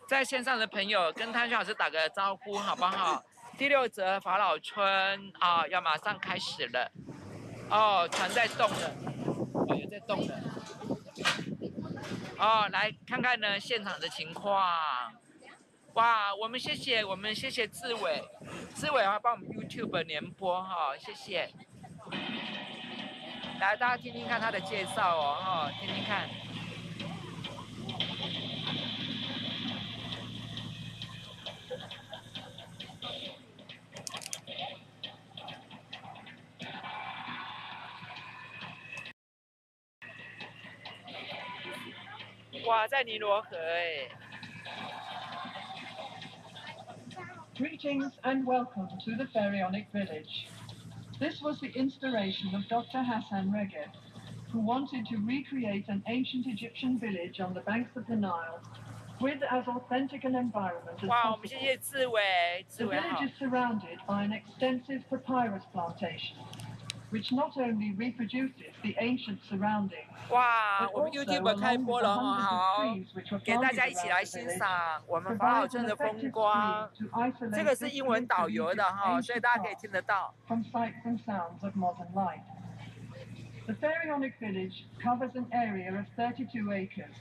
在线上的朋友跟汤老师打个招呼好不好？第6则法老村啊，要马上开始了。哦，船在动了，哦，也在动了。哦，来看看呢现场的情况。哇，我们谢谢志伟，志伟啊帮我们 YouTube 联播哈，谢谢。来，大家听听看他的介绍哦，哈，听听看。哇，在尼罗河哎。Greetings and welcome to the Pharaonic village. This was the inspiration of Dr. Hassan Regev, who wanted to recreate an ancient Egyptian village on the banks of the Nile with as authentic an environment as possible. The village is surrounded by an extensive papyrus plantation, which not only reproduces the ancient surroundings, 哇，我们 YouTube 开播了哈，好，给大家一起来欣赏我们法老村的风光。这个是英文导游的哈，所以大家可以听得到。From sights and sounds of modern life. The Pharaonic village covers an area of 32 acres,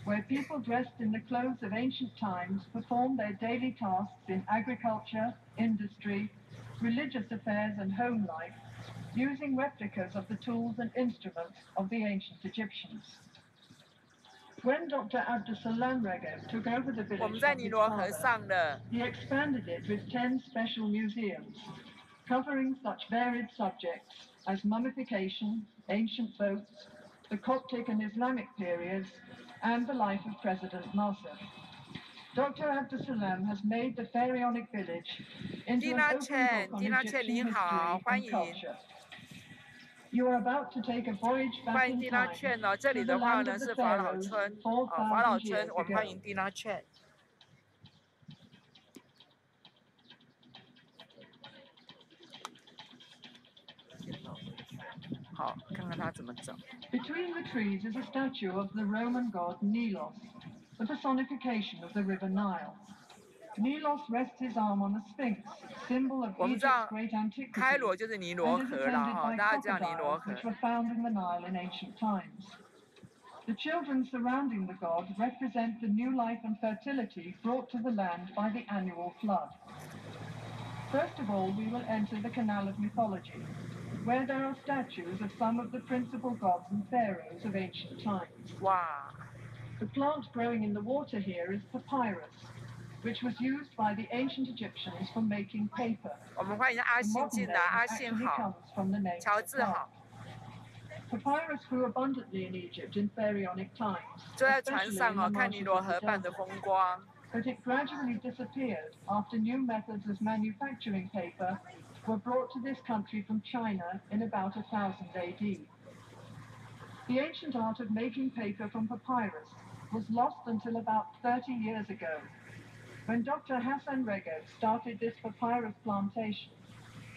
where people dressed in the clothes of ancient times perform their daily tasks in agriculture, industry, religious affairs and home life, using replicas of the tools and instruments of the ancient Egyptians. When Dr. Abdusalam Regev took over the village from his father, he expanded it with 10 special museums, covering such varied subjects as mummification, ancient boats, the Coptic and Islamic periods, and the life of President Nasser. Dr. Abdusalam has made the Pharaonic village into an open book on Egyptian history and culture. You are about to take a voyage back in time to the land of the pharaohs 4,000 years ago. 欢迎蒂娜券。好，看看他怎么走。Between the trees is a statue of the Roman god Nilos, the personification of the river Nile. Nilos rests his arm on a sphinx, symbol of Egypt's great antiquity, 开罗就是尼罗河了哈，大家知道尼罗河。which were found in the Nile in ancient times. The children surrounding the god represent the new life and fertility brought to the land by the annual flood. First of all, we will enter the Canal of Mythology, where there are statues of some of the principal gods and pharaohs of ancient times. Wow. The plant growing in the water here is papyrus, which was used by the ancient Egyptians for making paper. 我们欢迎阿信进来，阿信好，乔治好。Papyrus grew abundantly in Egypt in pharaonic times. 坐在船上哦，看尼罗河畔的风光。But it gradually disappeared after new methods of manufacturing paper were brought to this country from China in about 1000 AD. The ancient art of making paper from papyrus was lost until about 30 years ago, when Dr. Hassan Regev started this papyrus plantation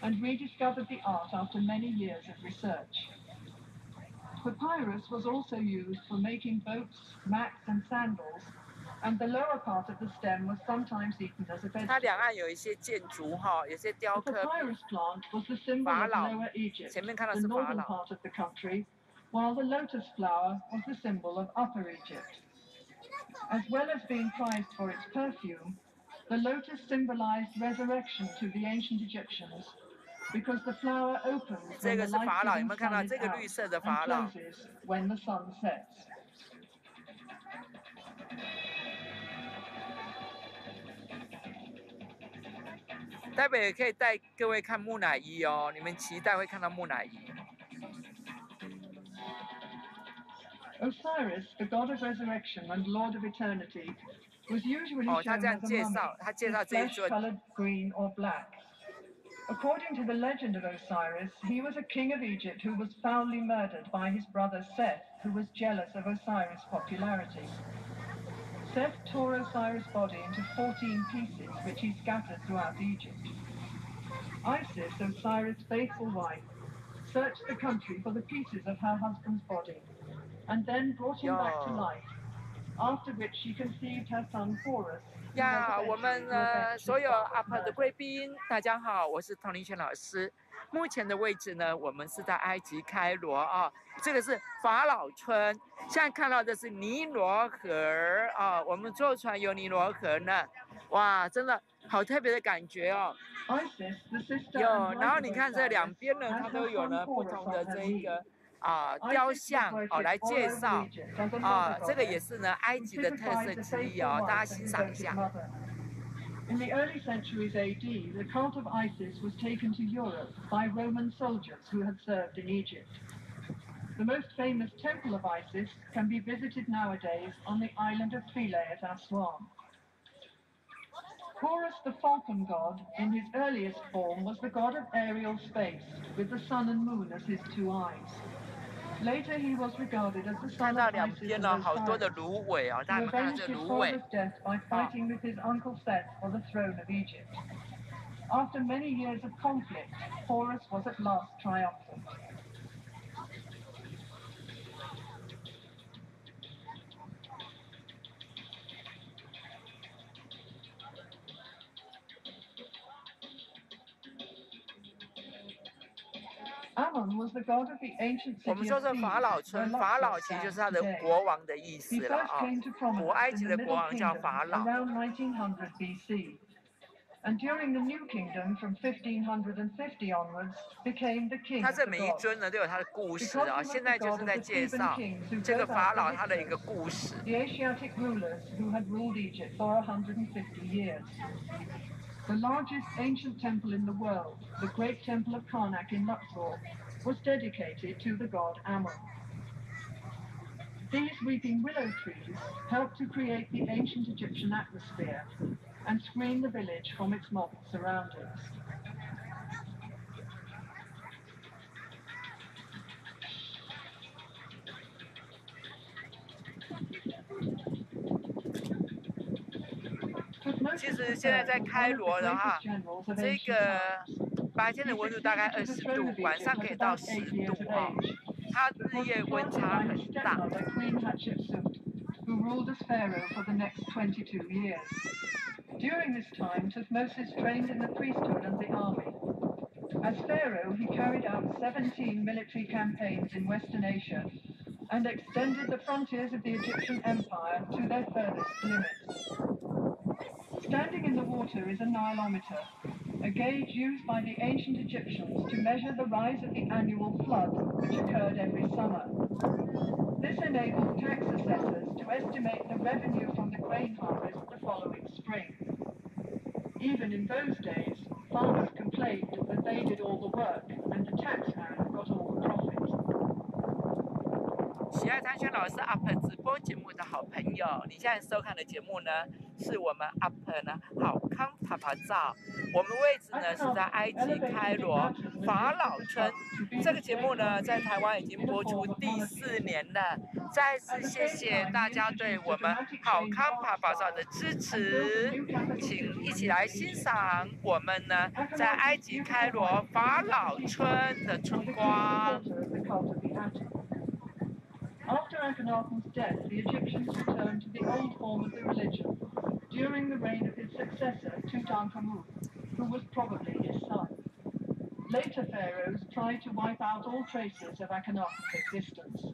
and rediscovered the art after many years of research. Papyrus was also used for making boats, mats and sandals, and the lower part of the stem was sometimes eaten as a vegetable. 它两岸有一些建筑哈，有些雕刻。The papyrus plant was the symbol of Lower Egypt, the northern part of the country, while the lotus flower was the symbol of Upper Egypt. As well as being prized for its perfume, the lotus symbolized resurrection to the ancient Egyptians, because the flower opens when the light-giving sun is out and closes when the sun sets. 待会也可以带各位看木乃伊哦，你们期待会看到木乃伊。Osiris, the god of resurrection and lord of eternity, was usually shown as a mummy, with flesh-colored green or black. According to the legend of Osiris, he was a king of Egypt who was foully murdered by his brother Seth, who was jealous of Osiris' popularity. Seth tore Osiris' body into 14 pieces, which he scattered throughout Egypt. Isis, Osiris' faithful wife, searched the country for the pieces of her husband's body, and then brought him back to life, after which she conceived her son Horus. 呀，我们所有 UP 的贵宾，大家好，我是TonyChen老师。目前的位置呢，我们是在埃及开罗啊，这个是法老村。现在看到的是尼罗河啊，我们坐船游尼罗河呢，哇，真的好特别的感觉哦。有，然后你看这两边呢，它都有呢不同的这一个雕像哦来介绍这个也是呢埃及的特色之一哦，大家欣赏一下。In the early centuries AD, the cult of Isis was taken to Europe by Roman soldiers who had served in Egypt. The most famous temple of Isis can be visited nowadays on the island of Philae at Aswan. Horus, the falcon god, in his earliest form was the god of aerial space, with the sun and moon as his two eyes. Later he was regarded as the son of Isis and Osiris, who avenged his father's death by fighting with his uncle Seth for the throne of Egypt. After many years of conflict, Horus was at last triumphant. 我们说这法老村，法老其实就是他的国王的意思了啊。古埃及的国王叫法老。And during the New Kingdom, from 1550 onwards, became the king. 他这每一尊呢都有他的故事啊，现在就是在介绍这个法老他的一个故事。The Asiatic rulers who had ruled Egypt for 150 years. The largest ancient temple in the world, the Great Temple of Karnak in Luxor, was dedicated to the god Ammon. These weeping willow trees helped to create the ancient Egyptian atmosphere and screen the village from its modern surroundings. 其实现在在开罗的话，这个白天的温度大概20度，晚上可以到10度啊，它日夜温差很大。Who ruled as pharaoh for the next 22 years. During this time, Thutmose trained in the priesthood and the army. As pharaoh, he carried out 17 military campaigns in Western Asia and extended the frontiers of the Egyptian empire to their furthest limits. Standing in the water is a Nilometer, a gauge used by the ancient Egyptians to measure the rise of the annual flood, which occurred every summer. This enabled tax assessors to estimate the revenue from the grain harvest the following spring. Even in those days, farmers complained that they did all the work and the taxman got all the profit. 喜爱汤轩老师 UP 直播节目的好朋友，你现在收看的节目呢，是我们 UP 呢好康趴趴照。我们位置呢是在埃及开罗法老村。这个节目呢在台湾已经播出第4年了。再次谢谢大家对我们好康趴趴照的支持，请一起来欣赏我们呢在埃及开罗法老村的春光。After Akhenaten's death, the Egyptians returned to the old form of the religion during the reign of his successor, Tutankhamun, who was probably his son. Later pharaohs tried to wipe out all traces of Akhenaten's existence.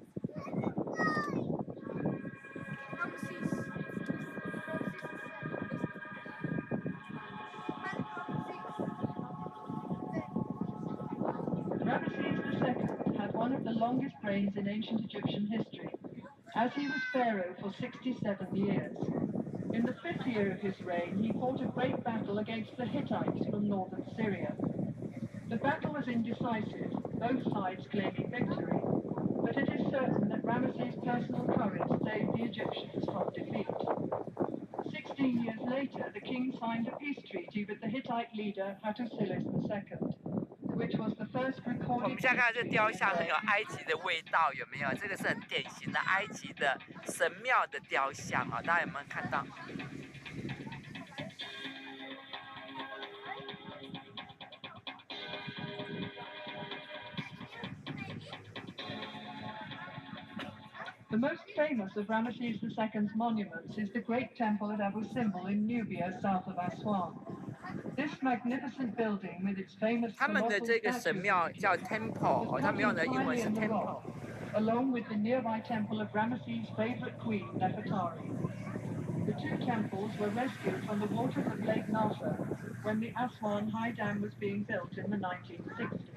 Ramesses II had one of the longest reigns in ancient Egyptian history, as he was pharaoh for 67 years. In the 5th year of his reign, he fought a great battle against the Hittites from northern Syria. The battle was indecisive, both sides claiming victory, but it is certain that Ramesses' personal courage saved the Egyptians from defeat. 16 years later, the king signed a peace treaty with the Hittite leader Hattusilus II. Which was the first recorded. 我们现在看到这雕像很有埃及的味道，有没有？这个是很典型的埃及的神庙的雕像啊，大家有没有看到？ The The most famous of Ramesses II's monuments is the Great Temple at Abu Simbel in Nubia, south of Aswan. This magnificent building with its famous 他们的 colossal 这个神 statues 庙叫 temple， was 他们 cut 用的英文 entirely 是 in the temple。 rock, along with the nearby temple of Ramesses' favorite queen, Nefertari. The two temples were rescued from the waters of Lake Nasser when the Aswan High Dam was being built in the 1960s.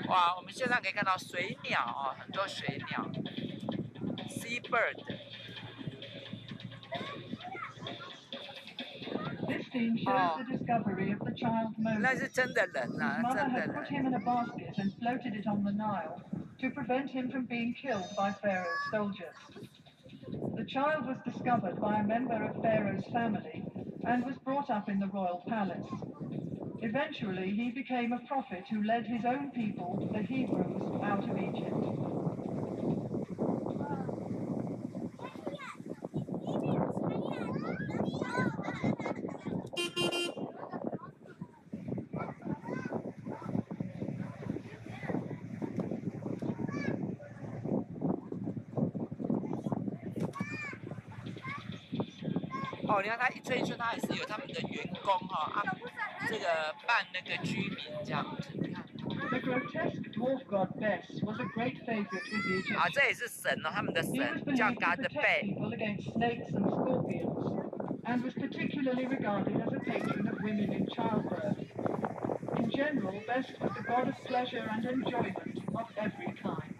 哇，我们现在可以看到水鸟啊，很多水鸟 ，seabird。 This scene shows the discovery of the child 那 Moses, 是真的人 whose 啊， mother 真的 had put 人。 him in a basket and floated it on the Nile to prevent him from being killed by Pharaoh's soldiers. The child was discovered by a member of Pharaoh's family and was brought up in the royal palace. Eventually, he became a prophet who led his own people, the Hebrews, out of Egypt. 哦，你看他一村一村，他还是有他们的员工哈、这个办那个居民这样子，你看。 The grotesque dwarf god Bes was a great favorite with the Egyptians. 啊，这也是神哦，他们的 He was 神叫 believed to God protect Bay。 people against snakes and scorpions, and was particularly regarded as a patron of women in childbirth. In general, Bes was the god of pleasure and enjoyment of every kind.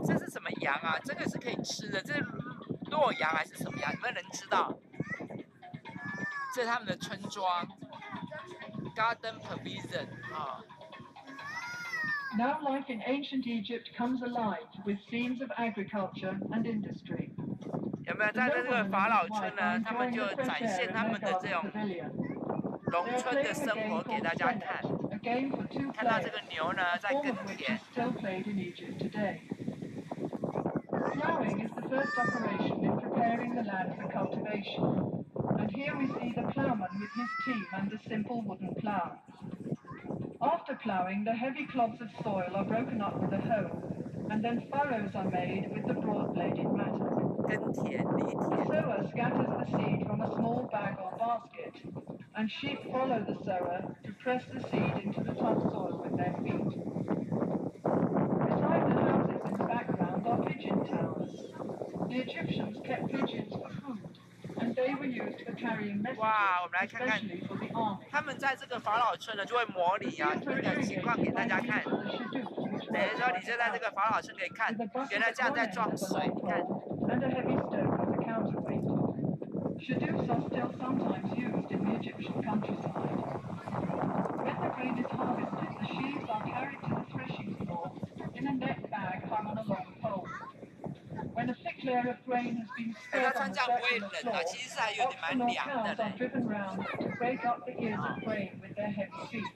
这是什么羊啊？这个是可以吃的，这是洛阳还是什么羊？有没有人知道？这是他们的村庄 ，Garden Pavilion 啊。 Now life in ancient Egypt comes alive with scenes of agriculture and industry. 有没有在这个法老村呢？他们就展现他们的这种农村的生活给大家看。看到这个牛呢在耕田。 Ploughing is the first operation in preparing the land for cultivation, and here we see the ploughman with his team and a simple wooden plough. After ploughing, the heavy clods of soil are broken up with a hoe, and then furrows are made with the broad-bladed mattock. 耕田犁 The 田。 sower scatters the seed from a small bag or basket, and sheep follow the sower to press the seed into the tough soil with their feet. Beside the houses in the background are pigeon towers. The Egyptians kept pigeons for food, and they were used for carrying messages, 哇，我们来看看 especially for the army. 他们在这个法老村呢，就会模拟啊那个情况给大家看。等于说，你就在这个法老村可以看，原来这样在装水，你看。 And a heavy stone as a counterweight. Shadoofs are still sometimes used in the Egyptian countryside. When the grain is harvested, the sheaves are carried to the threshing floor in a net bag hung on a long pole. When a thick layer of grain has been spread on the circular floor, oxen or cows are driven round to break up the ears of grain with their heavy feet.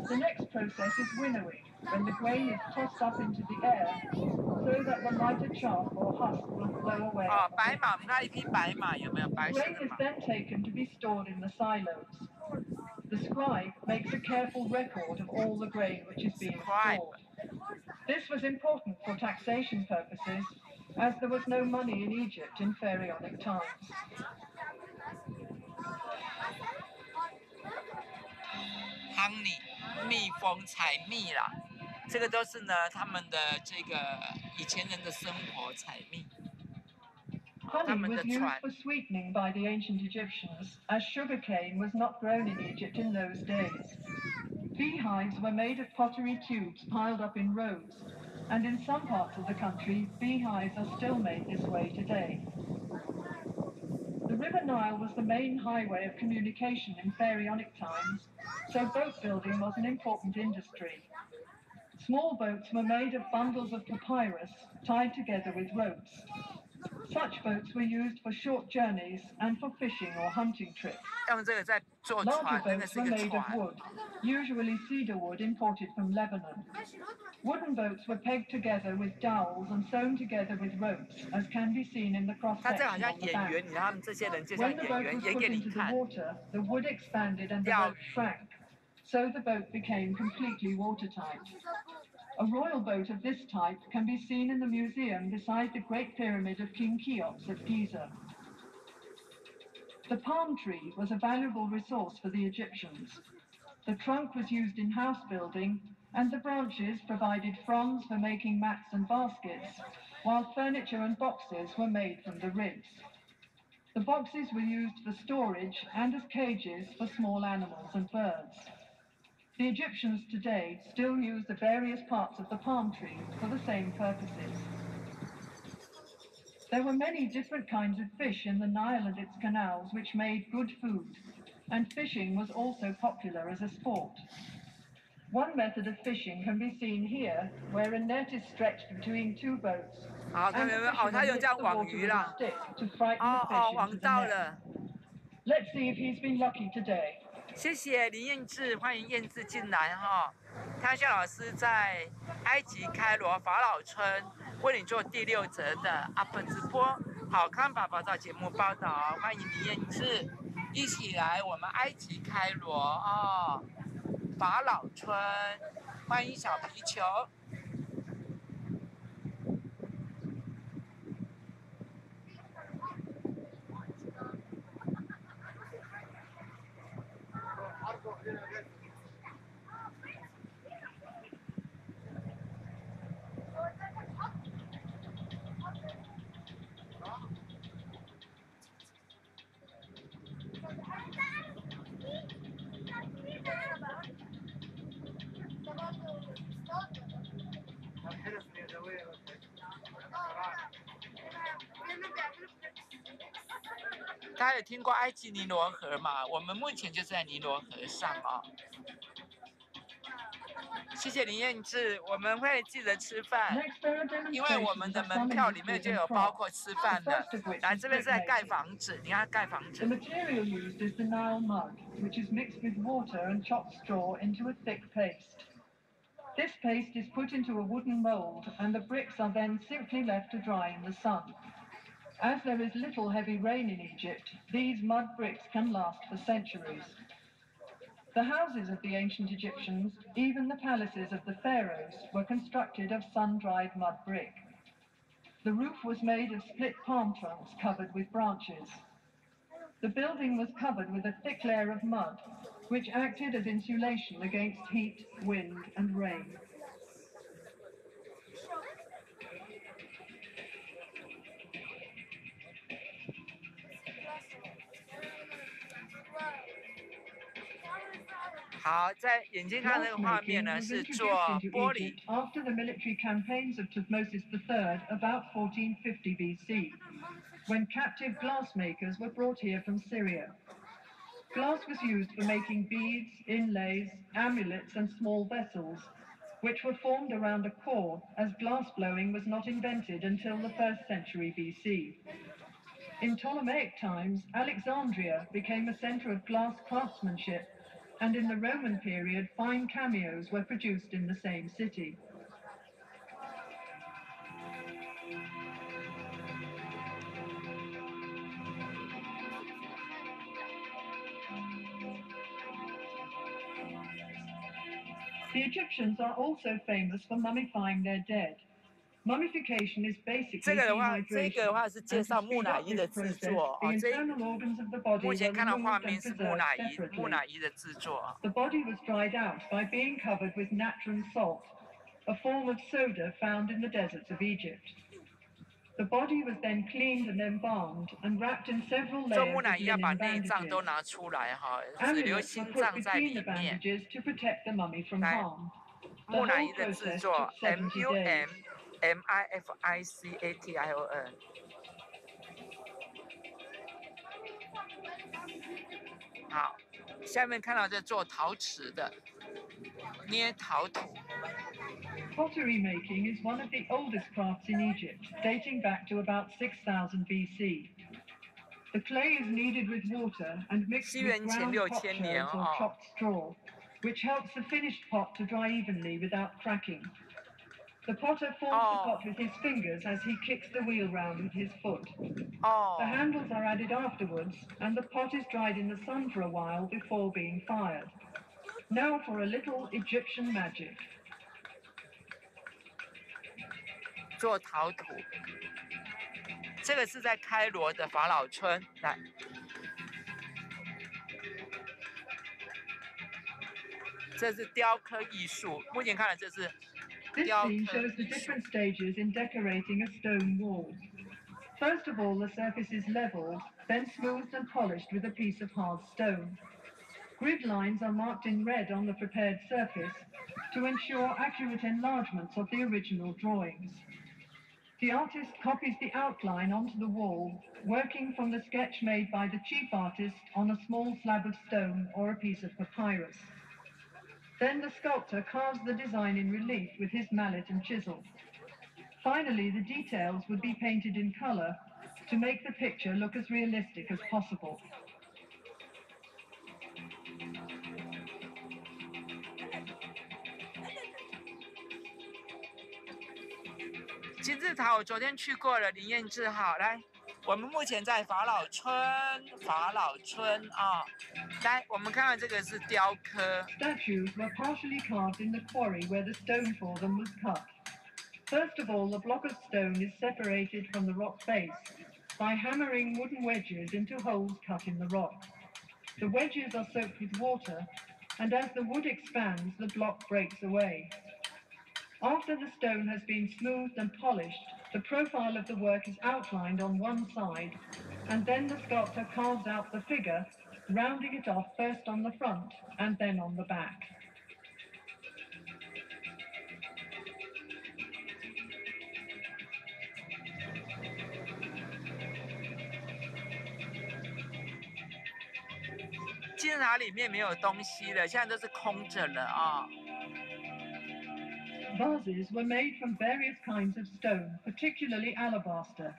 The next process is winnowing, when the grain is tossed up into the air so that the lighter chaff or husk will blow away. 哦，白马，我们看一匹白马，有没有白色 Grain 的 is 马？ then taken to be stored in the silos. The scribe makes a careful record of all the grain which is being stored. This was important for taxation purposes, as there was no money in Egypt in pharaonic times. 蜜蜂采蜜啦，这个都是呢他们的这个以前人的生活采蜜。 Honey was used for sweetening by the ancient Egyptians, as sugarcane was not grown in Egypt in those days. Beehives were made of pottery tubes piled up in rows, and in some parts of the country, beehives are still made this way today. The River Nile was the main highway of communication in pharaonic times, so boat building was an important industry. Small boats were made of bundles of papyrus tied together with ropes. Such boats were used for short journeys and for fishing or hunting trips. 用这个在坐 Larger 船，那个 boats 是一 were 个 made of 船。 wood, usually cedar wood imported from Lebanon. Wooden boats were pegged together with dowels and sewn together with ropes, as can be seen in the 他这 cross-section 好像 on the 演 back. 员，你看他们这些人就像 When the 演 boat 员 was 演 put 给你 into the 看。 water, the wood expanded and the 钓 boat shrank, so the boat became completely watertight. A royal boat of this type can be seen in the museum beside the Great Pyramid of King Cheops at Giza. The palm tree was a valuable resource for the Egyptians. The trunk was used in house building, and the branches provided fronds for making mats and baskets, while furniture and boxes were made from the ribs. The boxes were used for storage and as cages for small animals and birds. The Egyptians today still use the various parts of the palm tree for the same purposes. There were many different kinds of fish in the Nile and its canals which made good food, and fishing was also popular as a sport. One method of fishing can be seen here, where a net is stretched between two boats, 好，看 and 到 the 没有？哦，他 fisherman 用 hits 这样 the 网 water 鱼 with a 啦。 stick to frighten 哦 the 哦， fish 网 into the 到 net. 了。 Let's see if he's been lucky today. 谢谢林燕志，欢迎燕志进来哈。汤轩老师在埃及开罗法老村为你做第6则的 UP 直播，好看爸爸照节目报道，欢迎林燕志一起来我们埃及开罗哦，法老村，欢迎小皮球。大家有听过埃及尼罗河吗？我们目前就在尼罗河上哦。谢谢林燕志，我们会记得吃饭， Next, there are 因为我们 demonstrations 的 of 门 some 票里面 industries 就 and 有包括 crafts, 吃 the 饭的。 first of which 来， is 这边是在盖 brickmaking. 房子，你看盖房 The 子。 material used is the Nile mud, which is mixed with water and chopped straw into a thick paste. This paste is put into a wooden mold, and the bricks are then simply left to dry in the sun. As there is little heavy rain in Egypt, these mud bricks can last for centuries. The houses of the ancient Egyptians, even the palaces of the pharaohs, were constructed of sun-dried mud brick. The roof was made of split palm trunks covered with branches. The building was covered with a thick layer of mud, which acted as insulation against heat, wind, and rain. Wow. 好，在眼睛看这个画面 Glassmaking 呢， was 是 introduced 做 into 玻璃。 Egypt after the military campaigns of Thutmose III about 1450 BC, when captive glassmakers were brought here from Syria. Glass was used for making beads, inlays, amulets, and small vessels, which were formed around a core, as glass blowing was not invented until the 1st century BC. In Ptolemaic times, Alexandria became a center of glass craftsmanship, and in the Roman period, fine cameos were produced in the same city. The Egyptians are also famous for mummifying their dead. Mummification is basically 这个的话 dehydration, 是介 and 绍 to 木 speed 乃 up 伊 this 的制 process, 作 the 哦。这 internal organs of the body 目 were 前看到画 removed 面 and 是木 preserved 乃伊，木 separately. 乃伊的制作。 The body was dried out by being covered with natron salt, a form of soda found in the deserts of Egypt. The body was then cleaned and embalmed and wrapped in several 做 layers 木 of 乃伊要把 linen 内脏 bandages. 都拿出来哈，只留 Amulets were 心 put 脏在 between the 里面。 bandages to protect the mummy from 来， harm. The 木乃 whole 伊的制 process 作 took 70 days. MUMMIFICATION。 好，下面看到在做陶瓷的，捏陶土。Pottery making is one of the oldest crafts in Egypt, dating back to about 6000 BC. The clay is kneaded with water and mixed with ground potsherds or chopped straw, which helps the finished pot to dry evenly without cracking. The potter forms the pot with his fingers as he kicks the wheel round with his foot. The handles are added afterwards, and the pot is dried in the sun for a while before being fired. Now for a little Egyptian magic. 做陶土，这个是在开罗的法老村，来，这是雕刻艺术。目前看来，这是 This scene shows the different stages in decorating a stone wall. First of all, the surface is leveled, then smoothed and polished with a piece of hard stone. Grid lines are marked in red on the prepared surface to ensure accurate enlargements of the original drawings. The artist copies the outline onto the wall, working from the sketch made by the chief artist on a small slab of stone or a piece of papyrus. Then the sculptor carves the design in relief with his mallet and chisel. Finally, the details would be painted in color to make the picture look as realistic as possible. 金字塔我昨天去过了，林彦志好，来，我们目前在法老村啊，来，我们看到这个是雕刻。Statues were partially carved in the quarry where the stone for them was cut. First of all, the block of stone is separated from the rock face by hammering wooden wedges into holes cut in the rock. The wedges are soaked with water, and as the wood expands, the block breaks away. After the stone has been smoothed and polished, the profile of the work is outlined on one side, and then the sculptor carves out the figure, rounding it off first on the front and then on the back. 金字塔里面没有东西了，现在都是空着了啊。Vases were made from various kinds of stone, particularly alabaster,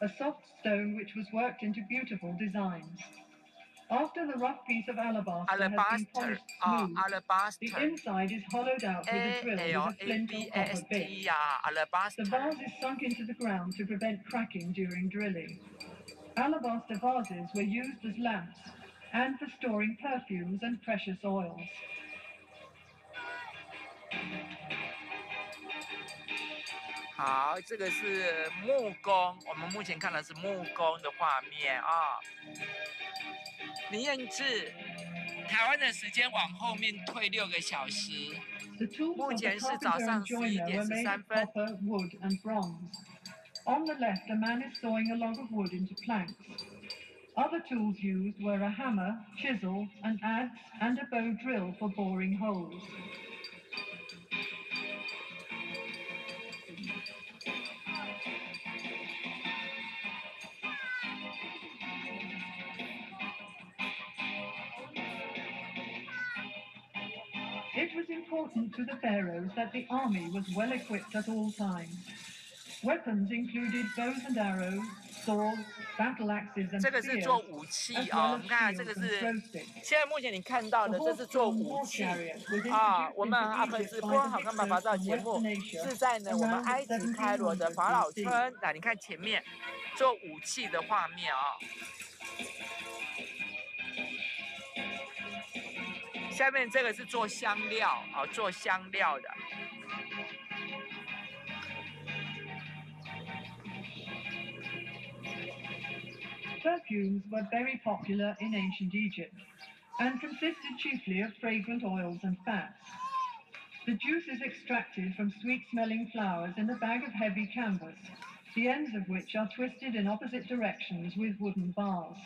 a soft stone which was worked into beautiful designs. After the rough piece of alabaster has been polished smooth, the inside is hollowed out with a drill with a flint or copper bit. The vase is sunk into the ground to prevent cracking during drilling. Alabaster vases were used as lamps and for storing perfumes and precious oils. 好，这个是木工，我们目前看的是木工的画面啊。林彦志，台湾的时间往后面退6个小时，目前是早上11点13分。Wood and bronze. On the left, a man is sawing a log of wood into planks. Other tools used were a hammer, chisel, an adze, and a bow drill for boring holes. It was important to the pharaohs that the army was well equipped at all times. Weapons included bows and arrows, swords, battle axes, and 这个是做武器啊，我们看这个是现在目前你看到的，这是做武器啊。我们阿婆直播好看爸爸照节目是在呢我们埃及开罗的法老村，来你看前面做武器的画面啊。下面这个是做香料啊，做香料的。Perfumes were very popular in ancient Egypt and consisted chiefly of fragrant oils and fats. The juice is extracted from sweet-smelling flowers in a bag of heavy canvas, the ends of which are twisted in opposite directions with wooden bars.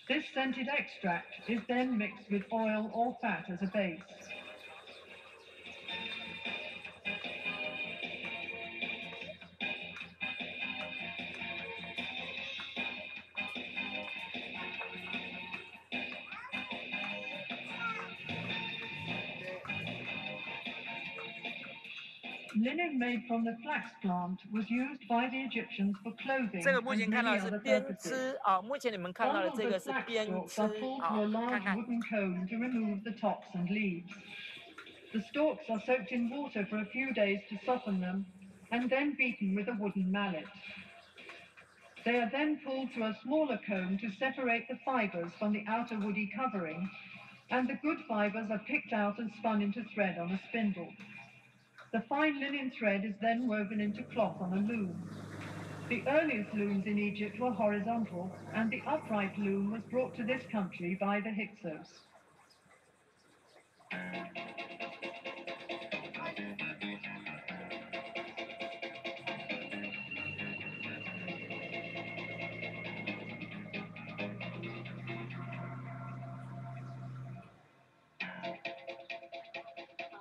This scented extract is then mixed with oil or fat as a base. Linen made from the flax plant was used by the Egyptians for clothing 这个目前 and 看到 many 的是 other 编 purposes. 织啊，目前你们看到 Some 的 of 这 the 个是 flax 编 stalks 织 are pulled 啊， to a 看 large 看 wooden cone to remove the tops and leaves. The stalks are soaked in water for a few days to soften them and then beaten with a wooden mallet. They are then pulled to a smaller cone to separate the fibers from the outer woody covering, and the good fibers are picked out and spun into thread on a spindle. The fine linen thread is then woven into cloth on a loom. The earliest looms in Egypt were horizontal, and the upright loom was brought to this country by the Hyksos.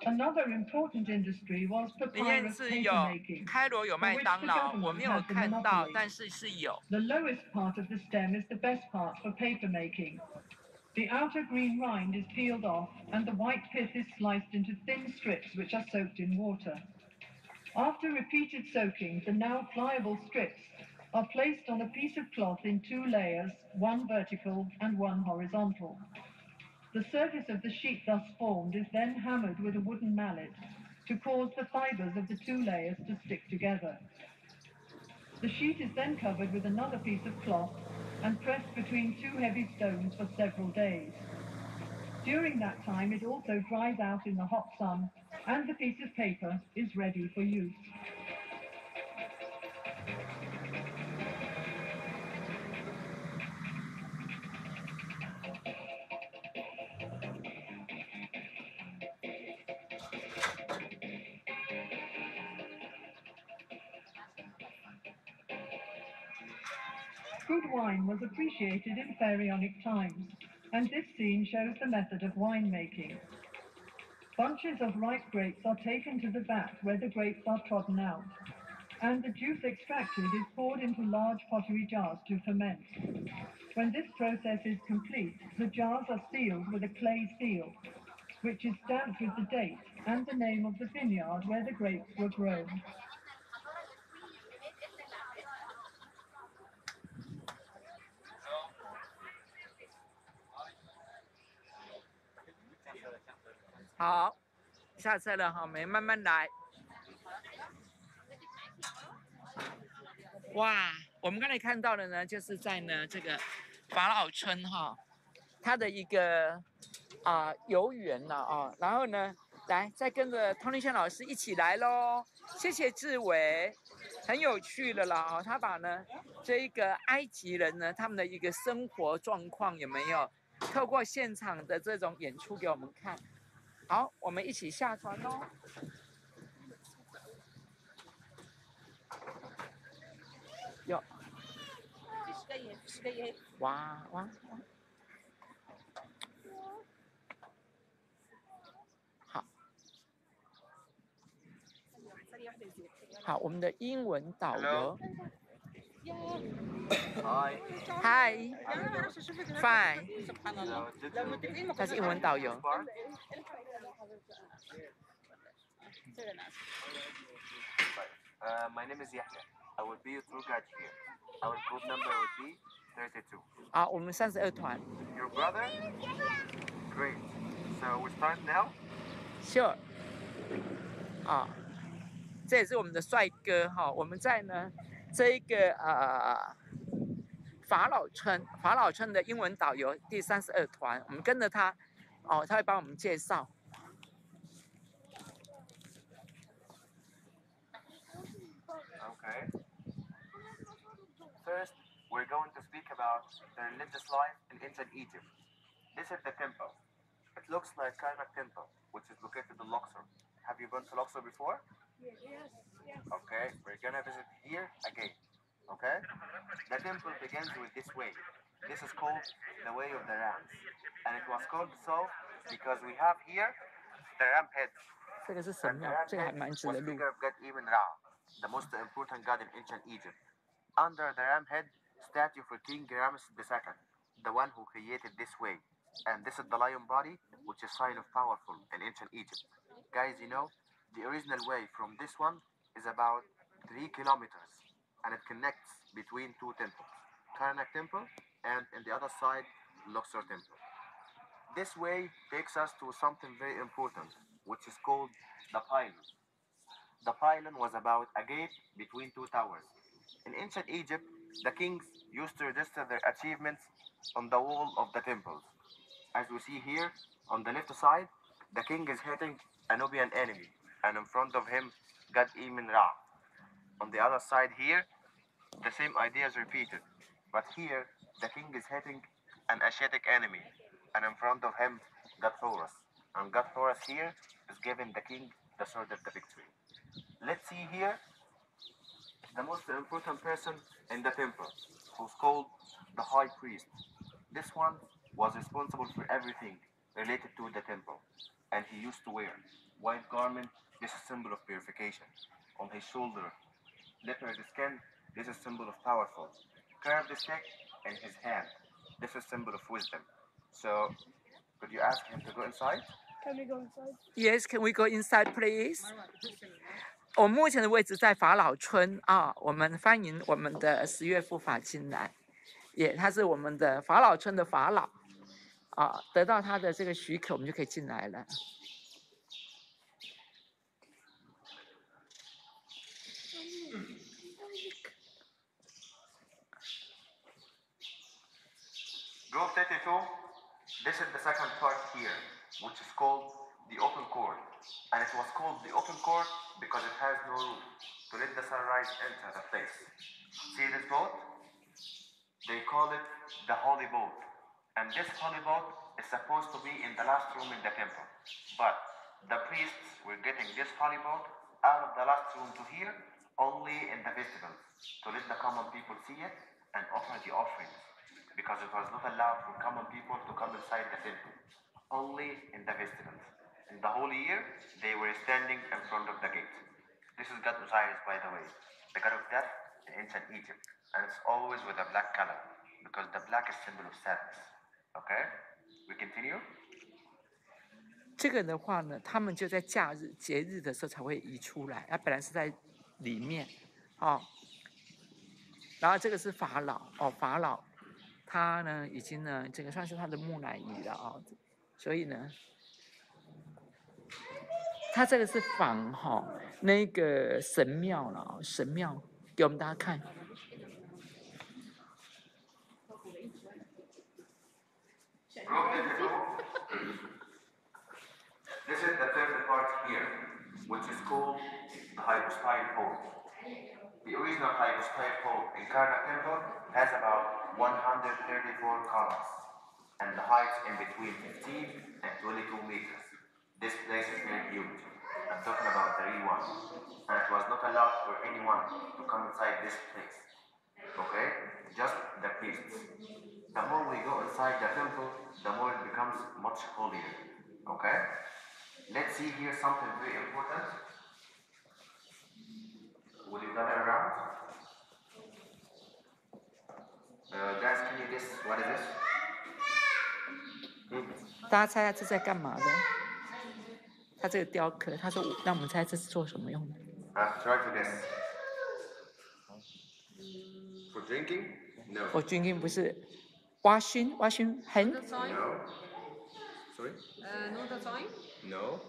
Another important industry was 里面 papyrus 是 paper 有 making, 开罗有 for 麦 which 当 the 劳，我 government 没有 had the 看到， monopoly. 但是是有。 The lowest part of the stem is the best part for paper making. The outer green rind is peeled off, and the white pith is sliced into thin strips which are soaked in water. After repeated soaking, the now pliable strips are placed on a piece of cloth in 2 layers, one vertical and one horizontal. The surface of the sheet thus formed is then hammered with a wooden mallet to cause the fibers of the 2 layers to stick together. The sheet is then covered with another piece of cloth and pressed between 2 heavy stones for several days. During that time, it also dries out in the hot sun, and the piece of paper is ready for use. Good wine was appreciated in pharaonic times, and this scene shows the method of winemaking. Bunches of ripe grapes are taken to the vat where the grapes are trodden out, and the juice extracted is poured into large pottery jars to ferment. When this process is complete, the jars are sealed with a clay seal, which is stamped with the date and the name of the vineyard where the grapes were grown. “好，下车了哈，我们慢慢来。哇，我们刚才看到的呢，就是在呢这个法老村哈，它的一个游园了啊。然后呢，来再跟着 TonyChen 老师一起来喽。谢谢志伟，很有趣的啦啊。他把呢这一个埃及人呢他们的一个生活状况有没有透过现场的这种演出给我们看。好，我们一起下船喽。有。哇哇哇！好，好，我们的英文导游。Hi. Fine. 他是英文导游。My name is Yahya. I will be your tour guide here. Our group number will be 32. 好，我们32团。Your brother? Great. So we start now? Sure. 这也是我们的帅哥哈。我们在呢这一个法老村的英文导游第32团，我们跟着他他会帮我们介绍。Okay. First, we're going to speak about the religious life in ancient Egypt. This is the temple. It looks like Karnak Temple, which is located in Luxor. Have you been to Luxor before? Yes. Okay, we're gonna visit here again. Okay? The temple begins with this way. This is called the Way of the Rams. And it was called so because we have here the ram head. 这个是神庙，这个还蛮值得 was 录。 figure of God Ibn Ra, the most important god in ancient Egypt. Under the ram head, statue for King Ramses II, the one who created this way. And this is the lion body, which is sign of powerful in ancient Egypt. Guys, you know, The original way from this one is about 3 kilometers, and it connects between two temples, Karnak Temple and in the other side, Luxor Temple. This way takes us to something very important, which is called the pylon. The pylon was about a gate between two towers. In ancient Egypt, the kings used to register their achievements on the wall of the temples. As we see here, on the left side, the king is hitting a Nubian enemy, and in front of him, God Emin Ra. On the other side here, the same idea is repeated, but here, the king is hitting an Asiatic enemy, and in front of him, God Horus. And God Horus here is giving the king the sword of the victory. Let's see here the most important person in the temple, who's called the high priest. This one was responsible for everything related to the temple, and he used to wear white garment. This is symbol of purification. On his shoulder, leopard skin. This is symbol of powerful. Curved stick in his hand. This is symbol of wisdom. So, could you ask him to go inside? Can we go inside? Yes, can we go inside, please? 我目前的位置在法老村啊，我们欢迎我们的10月护法进来，他是我们的法老村的法老啊，得到他的这个许可，我们就可以进来了。Group 32, this is the second part here, which is called the open court. And it was called the open court because it has no roof to let the sunrise enter the place. See this boat? They call it the holy boat. And this holy boat is supposed to be in the last room in the temple. But the priests were getting this holy boat out of the last room to here only in the festivals to let the common people see it and offer the offerings, because it was not allowed for common people to come inside the temple, only in the festivals. In the whole year, they were standing in front of the gate. This is God Osiris, by the way, the god of death in ancient Egypt, and it's always with a black color, because the black is symbol of sadness. Okay? We continue? 这个的话呢，他们就在假日、节日的时候才会移出来，它本来是在里面，哦。然后这个是法老哦，法老他呢已经呢，这个算是他的木乃伊了哦，所以呢，他这个是仿那个神庙了哦，神庙给我们大家看。This is the third part here, which is called the hypostyle hole. The original hypostyle hole in Karnak Temple has about 134 columns, and the height in between 15 and 22 meters. This place is very huge. I'm talking about the real one. And it was not allowed for anyone to come inside this place. Okay? Just the priests. The more we go inside the temple, the more it becomes much holier. Okay? Let's see here something very important. Will you gather around? Guys, can you guess what is this? 大家猜猜这在干嘛的？他这个雕刻，他说让我们猜这是做什么用的？Try to guess. For drinking? No. For drinking 不是 washing hand? No. Sorry? Know the time? No.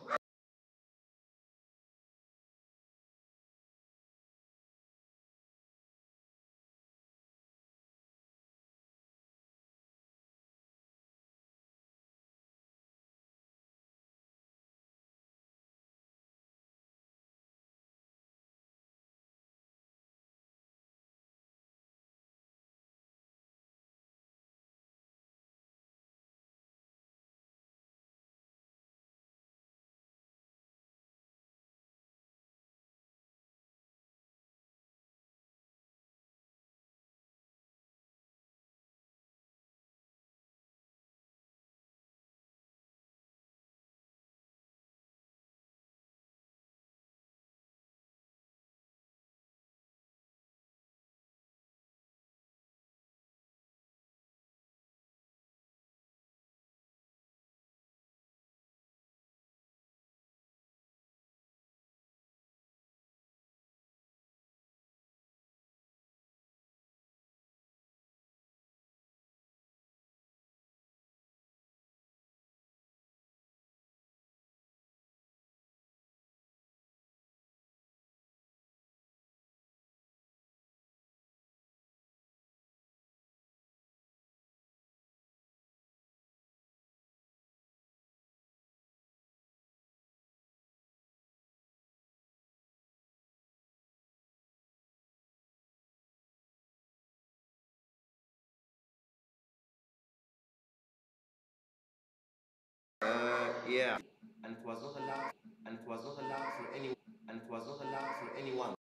Yeah, and it was not allowed, and it was not allowed for any, and it was not allowed for anyone.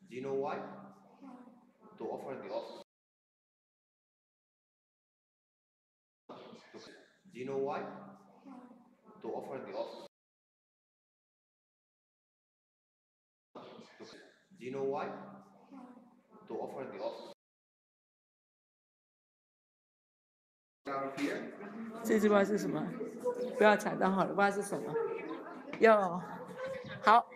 Do you know why? To offer the offer. Do you know why? To offer the offer. Do you know why? To offer the offer. 这句话是什么？不要踩到好了，不知道是什么。要好，